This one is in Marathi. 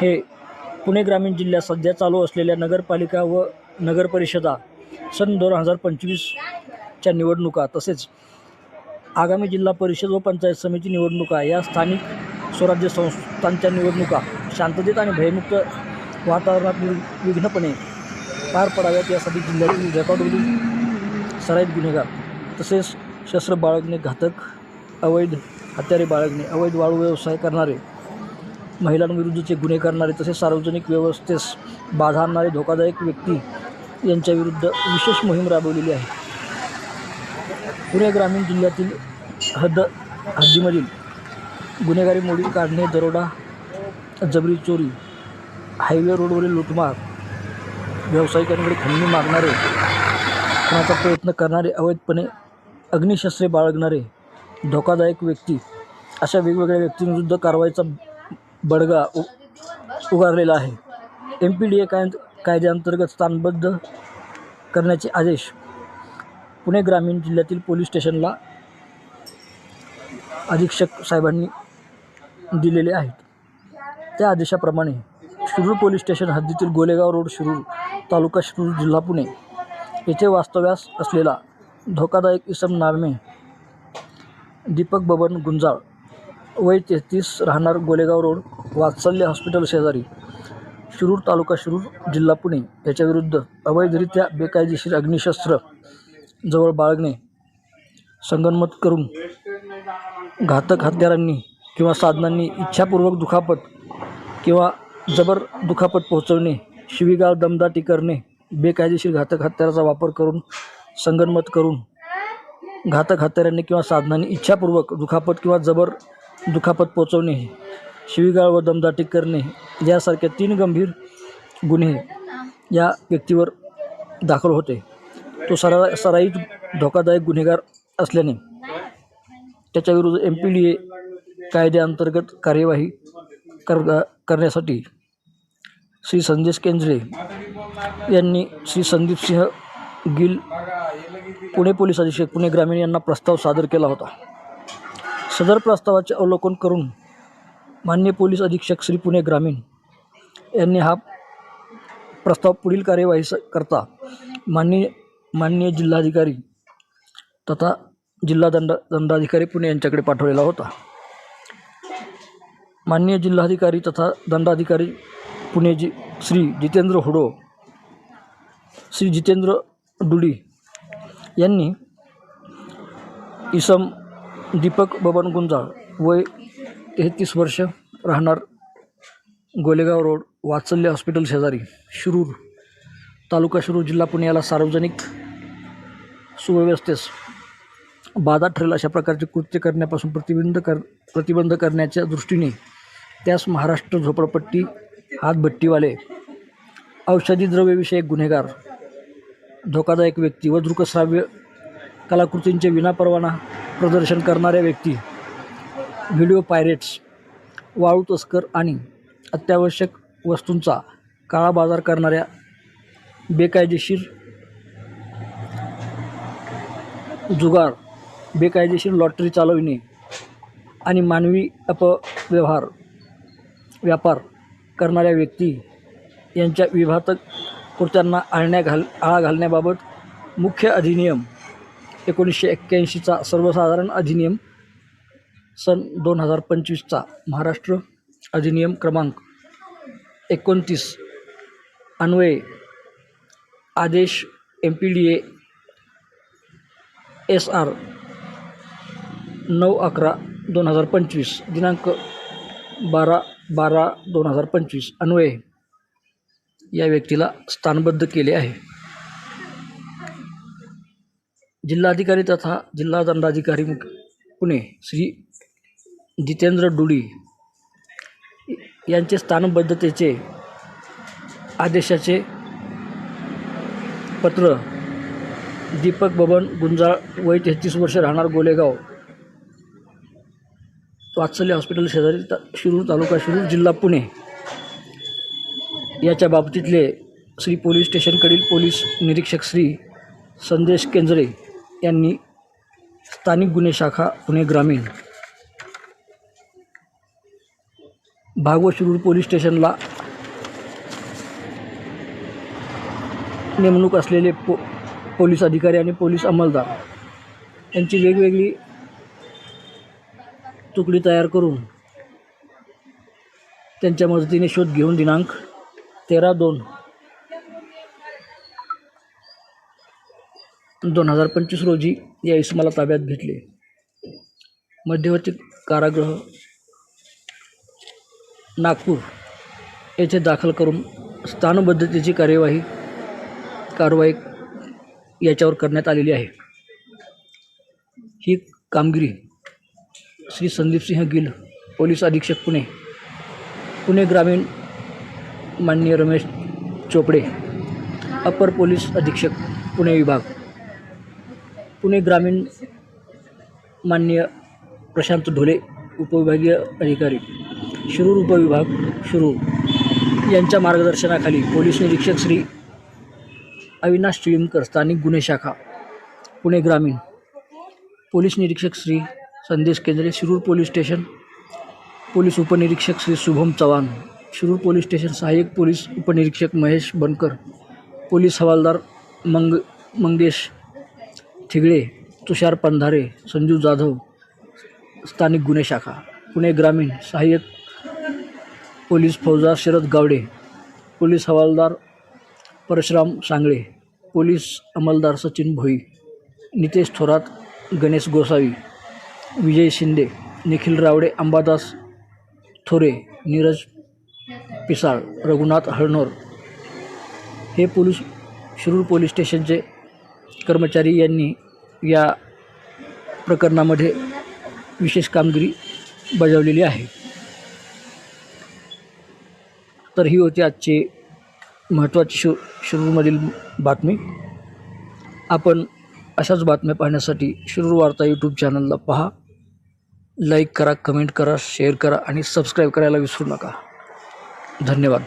हे पुणे ग्रामीण जिल्ह्यात सध्या चालू असलेल्या नगरपालिका व नगरपरिषदा सन 2025च्या निवडणुका तसेच आगामी जिल्हा परिषद व पंचायत समिती निवडणुका या स्थानिक स्वराज्य संस्थांच्या निवडणुका शांततेत आणि भयमुक्त वातावरणात निर्विघ्नपणे पार पडाव्यात यासाठी जिल्ह्यातील रेकॉर्डवरील सराईत गुन्हेगार तसेच शस्त्र बाळगणे, घातक अवैध हत्यारे बाळगणे, अवैध वाळू व्यवसाय करणारे, महिलांविरुद्धचे गुन्हे करणारे तसेच सार्वजनिक व्यवस्थेस बाधा आणणारे धोकादायक व्यक्ती यांच्याविरुद्ध विशेष मोहीम राबवलेली आहे. पुणे ग्रामीण जिल्ह्यातील हद्दीमधील गुन्हेगारी मोडीत काढणे, दरोडा, जबरी चोरी, हायवे रोडवरील लूटमार, व्यावसायिकांकडे खंडणी मागणारे, खुनाचा प्रयत्न करणारे, अवैधपणे अग्निशस्त्रे बाळगणारे, धोकादायक व्यक्ती अशा वेगवेगळ्या व्यक्तींविरुद्ध कारवाईचा बडगा उगारलेला आहे. MPDA कायद्याअंतर्गत स्थानबद्ध करण्याचे आदेश पुणे ग्रामीण जिल्ह्यातील पोलीस स्टेशनला अधीक्षक साहेबांनी दिलेले आहेत. त्या आदेशाप्रमाणे शिरूर पोलीस स्टेशन हद्दीतील गोलेगाव रोड, शिरूर, तालुका शिरूर, जिल्हा पुणे येथे वास्तव्यास असलेला धोकादायक इसम नामे दीपक बबन गुंजाळ, वय 33, राहणार गोलेगाव रोड, वात्सल्य हॉस्पिटल शेजारी, शिरूर, तालुका शिरूर, जिल्हा पुणे याच्याविरुद्ध अवैधरित्या बेकायदेशीर अग्निशस्त्र जवळ बाळगणे, संगनमत करून घातक हत्यारांनी किंवा साधनांनी इच्छापूर्वक दुखापत किंवा जबर दुखापत पोहोचवणे, शिवीगाळ, दमदाटी करणे, बेकायदेशीर घातक हत्याराचा वापर करून संगनमत करून घातक हत्यारांनी किंवा साधनांनी इच्छापूर्वक दुखापत किंवा जबर दुखापत पोहोचवणे, शिवीगाळ व दमदाटी करणे यासारख्या 3 गंभीर गुन्हे या व्यक्तीवर दाखल होते. तो सराईत धोकादायक गुन्हेगार असल्याने त्याच्याविरुद्ध MPDA कायद्याअंतर्गत कार्यवाही करण्यासाठी श्री संदेश केंद्रे यांनी श्री संदीप सिंह गिल, पुणे पोलीस अधीक्षक, पुणे ग्रामीण यांना प्रस्ताव सादर केला होता. सदर प्रस्तावाचे अवलोकन करून माननीय पोलीस अधीक्षक श्री पुणे ग्रामीण यांनी हा प्रस्ताव पुढील कार्यवाही करता माननीय जिल्हाधिकारी तथा जिल्हा दंडाधिकारी पुणे यांच्याकडे पाठवलेला होता. माननीय जिल्हाधिकारी तथा दंडाधिकारी पुणे श्री जितेंद्र हुडो, श्री जितेंद्र डुडी यांनी इसम दीपक बबन गुंजाळ, वय 33 वर्ष, राहणार गोलेगाव रोड, वात्सल्य हॉस्पिटल शेजारी, शिरूर, तालुका शिरूर, जिल्हा पुणे याला सार्वजनिक सुव्यवस्थेस बाधा ठरेल अशा प्रकारचे कृत्य करण्यापासून प्रतिबंध करण्याच्या दृष्टीने त्यास महाराष्ट्र झोपडपट्टी, हातभट्टीवाले, औषधी द्रव्यविषयक गुन्हेगार, धोकादायक व्यक्ती व दृकश्राव्य कलाकृतींचे विनापरवाना प्रदर्शन करणाऱ्या व्यक्ती, व्हिडिओ पायरेट्स, वाळू तस्कर आणि अत्यावश्यक वस्तूंचा काळा बाजार करणाऱ्या, बेकायदेशीर जुगार, बेकायदेशीर लॉटरी चालविणे आणि मानवी व्यापार करणाऱ्या व्यक्ती यांच्या विघातक कृत्यांना आळा घालण्याबाबत मुख्य अधिनियम 1981चा सर्वसाधारण अधिनियम सन 2025चा महाराष्ट्र अधिनियम क्रमांक 29 अन्वये आदेश MPDA SR 9/11/2025 दिनांक 12/12/2025 अन्वये या व्यक्तीला स्थानबद्ध केले आहे. जिल्हाधिकारी तथा जिल्हा दंडाधिकारी पुणे श्री जितेंद्र डुडी यांचे स्थानबद्धतेचे आदेशाचे पत्र दीपक बबन गुंजाळ, वय 33 वर्ष, राहणार गोलेगाव, वात्सल्य हॉस्पिटल शेजारी, शिरूर, तालुका शिरूर, जिल्हा पुणे याच्या बाबतीतले श्री पोलीस स्टेशनकडील पोलीस निरीक्षक श्री संदेश केंद्रे यांनी स्थानिक गुन्हे शाखा पुणे ग्रामीण भाग व शिरूर पोलीस स्टेशनला नेमणूक असलेले पोलीस अधिकारी आणि पोलीस अंमलदार यांची वेगवेगळी तुकडी तयार करून त्यांच्या मदतीने शोध घेऊन दिनांक 13/2/2025 रोजी या इसमाला ताब्यात घेतले. मध्यवर्ती कारागृह नागपूर येथे दाखल करून स्थानबद्धतेची कारवाई याच्यावर करण्यात आलेली आहे. ही कामगिरी श्री संदीपसिंह गिल, पोलीस अधीक्षक पुणे ग्रामीण, माननीय रमेश चोपडे, अपर पोलीस अधीक्षक पुणे विभाग, पुणे ग्रामीण, माननीय प्रशांत ढोले, उपविभागीय अधिकारी, शिरूर उपविभाग शिरूर यांच्या मार्गदर्शनाखाली पोलीस निरीक्षक श्री अविनाश चिळीमकर, स्थानिक गुन्हे शाखा, पुणे ग्रामीण, पोलीस निरीक्षक श्री संदेश केंद्रे, शिरूर पोलीस स्टेशन, पोलीस उपनिरीक्षक श्री शुभम चव्हाण, शिरूर पोलीस स्टेशन, सहाय्यक पोलीस उपनिरीक्षक महेश बनकर, पोलीस हवालदार मंगेश थिगळे, तुषार पंधारे, संजू जाधव, स्थानिक गुन्हे शाखा, पुणे ग्रामीण, सहाय्यक पोलीस फौजदार शरद गावडे, पोलीस हवालदार परशुराम सांगळे, पोलीस अंमलदार सचिन भोई, नितेश थोरात, गणेश गोसावी, विजय शिंदे, निखिल रावडे, अंबादास थोरे, नीरज पिसाळ, रघुनाथ हळनोर हे शिरूर पोलीस स्टेशनचे कर्मचारी यांनी या प्रकरणामध्ये विशेष कामगिरी बजावलेली आहे. तर ही होती आजची महत्त्वाची शिरूरमधील बातमी. आपण अशाच बातम्या पाहण्यासाठी शिरूर वार्ता यूट्यूब चॅनलला पहा, लाईक करा, कमेंट करा, शेअर करा आणि सबस्क्राईब करायला विसरू नका. धन्यवाद.